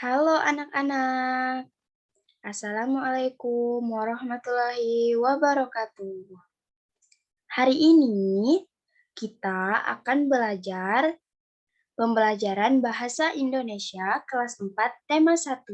Halo anak-anak, Assalamualaikum warahmatullahi wabarakatuh. Hari ini kita akan belajar pembelajaran Bahasa Indonesia kelas 4 tema 1.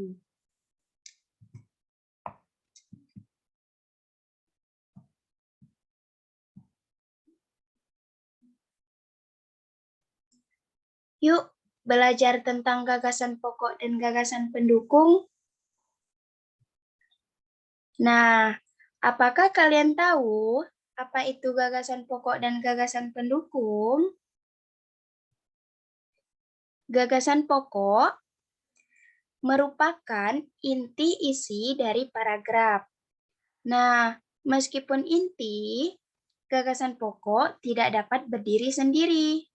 Yuk belajar tentang gagasan pokok dan gagasan pendukung. Nah, apakah kalian tahu apa itu gagasan pokok dan gagasan pendukung? Gagasan pokok merupakan inti isi dari paragraf. Nah, meskipun inti, gagasan pokok tidak dapat berdiri sendiri.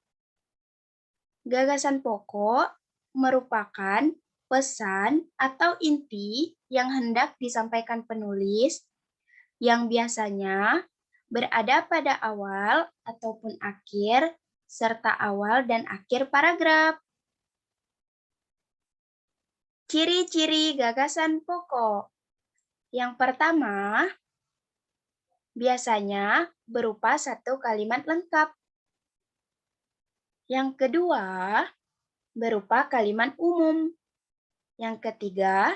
Gagasan pokok merupakan pesan atau inti yang hendak disampaikan penulis yang biasanya berada pada awal ataupun akhir serta awal dan akhir paragraf. Ciri-ciri gagasan pokok. Yang pertama, biasanya berupa satu kalimat lengkap. Yang kedua, berupa kalimat umum. Yang ketiga,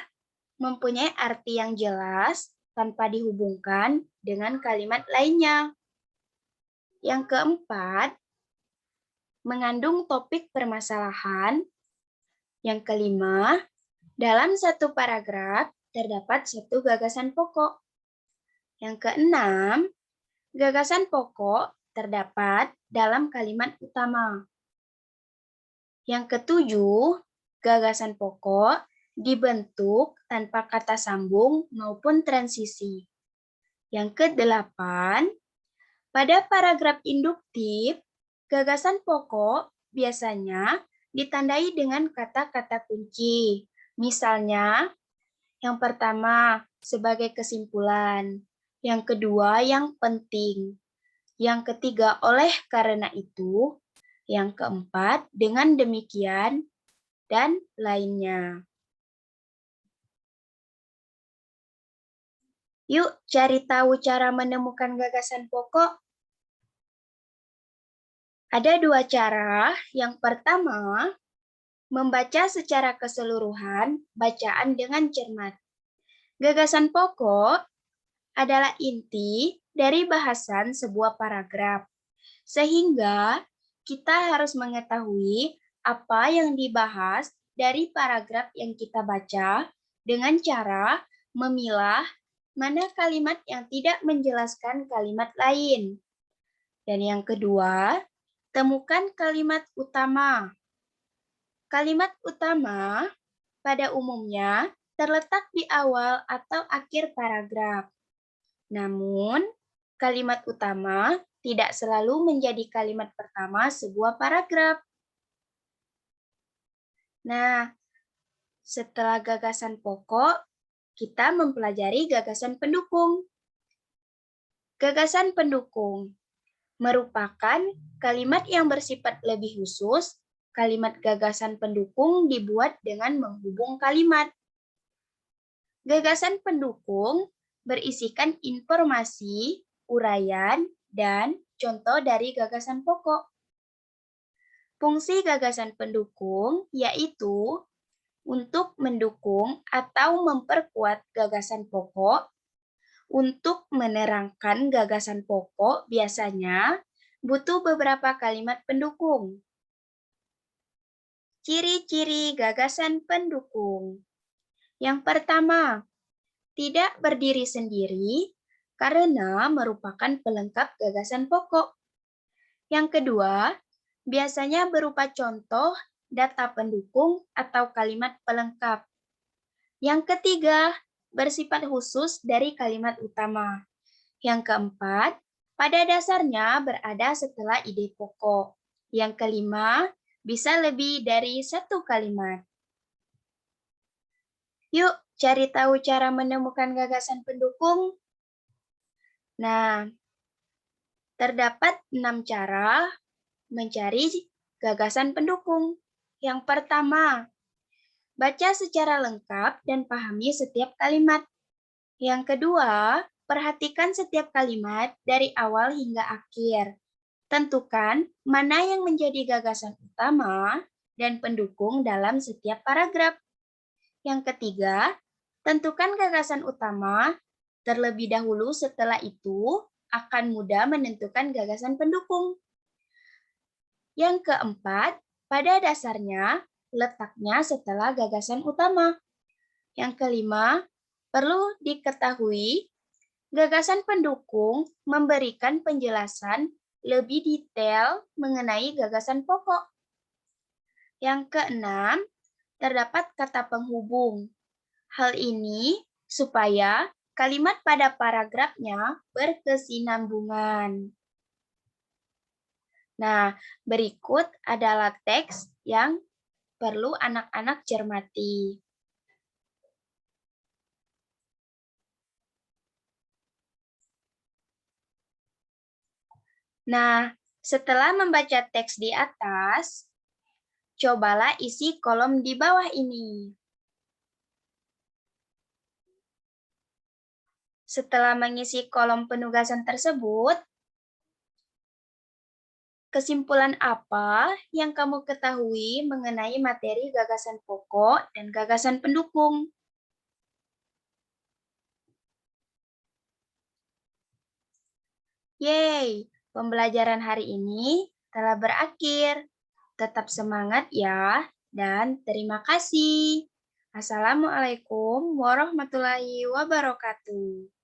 mempunyai arti yang jelas tanpa dihubungkan dengan kalimat lainnya. Yang keempat, mengandung topik permasalahan. Yang kelima, dalam satu paragraf terdapat satu gagasan pokok. Yang keenam, gagasan pokok terdapat dalam kalimat utama. Yang ketujuh, gagasan pokok dibentuk tanpa kata sambung maupun transisi. Yang kedelapan, pada paragraf induktif, gagasan pokok biasanya ditandai dengan kata-kata kunci. Misalnya, yang pertama sebagai kesimpulan, yang kedua yang penting, yang ketiga oleh karena itu, yang keempat dengan demikian, dan lainnya. Yuk cari tahu cara menemukan gagasan pokok. Ada dua cara. Yang pertama, membaca secara keseluruhan bacaan dengan cermat. Gagasan pokok adalah inti dari bahasan sebuah paragraf. Sehingga kita harus mengetahui apa yang dibahas dari paragraf yang kita baca dengan cara memilah mana kalimat yang tidak menjelaskan kalimat lain. Dan yang kedua, temukan kalimat utama. Kalimat utama pada umumnya terletak di awal atau akhir paragraf. Namun, kalimat utama tidak selalu menjadi kalimat pertama sebuah paragraf. Nah, setelah gagasan pokok, kita mempelajari gagasan pendukung. Gagasan pendukung merupakan kalimat yang bersifat lebih khusus. Kalimat gagasan pendukung dibuat dengan menghubung kalimat. Gagasan pendukung berisikan informasi, uraian, dan contoh dari gagasan pokok. Fungsi gagasan pendukung yaitu untuk mendukung atau memperkuat gagasan pokok. Untuk menerangkan gagasan pokok biasanya butuh beberapa kalimat pendukung. Ciri-ciri gagasan pendukung. Yang pertama, tidak berdiri sendiri karena merupakan pelengkap gagasan pokok. Yang kedua, biasanya berupa contoh, data pendukung, atau kalimat pelengkap. Yang ketiga, bersifat khusus dari kalimat utama. Yang keempat, pada dasarnya berada setelah ide pokok. Yang kelima, bisa lebih dari satu kalimat. Yuk, cari tahu cara menemukan gagasan pendukung. Nah, terdapat 6 cara mencari gagasan pendukung. Yang pertama, Baca secara lengkap dan pahami setiap kalimat. Yang kedua, perhatikan setiap kalimat dari awal hingga akhir. Tentukan mana yang menjadi gagasan utama dan pendukung dalam setiap paragraf. Yang ketiga, tentukan gagasan utama terlebih dahulu, setelah itu akan mudah menentukan gagasan pendukung. Yang keempat, pada dasarnya letaknya setelah gagasan utama. Yang kelima, perlu diketahui gagasan pendukung memberikan penjelasan lebih detail mengenai gagasan pokok. Yang keenam, terdapat kata penghubung. Hal ini supaya kalimat pada paragrafnya berkesinambungan. Nah, berikut adalah teks yang perlu anak-anak cermati. Nah, setelah membaca teks di atas, cobalah isi kolom di bawah ini. Setelah mengisi kolom penugasan tersebut, kesimpulan apa yang kamu ketahui mengenai materi gagasan pokok dan gagasan pendukung? Yeay, pembelajaran hari ini telah berakhir. Tetap semangat ya, dan terima kasih. Assalamualaikum warahmatullahi wabarakatuh.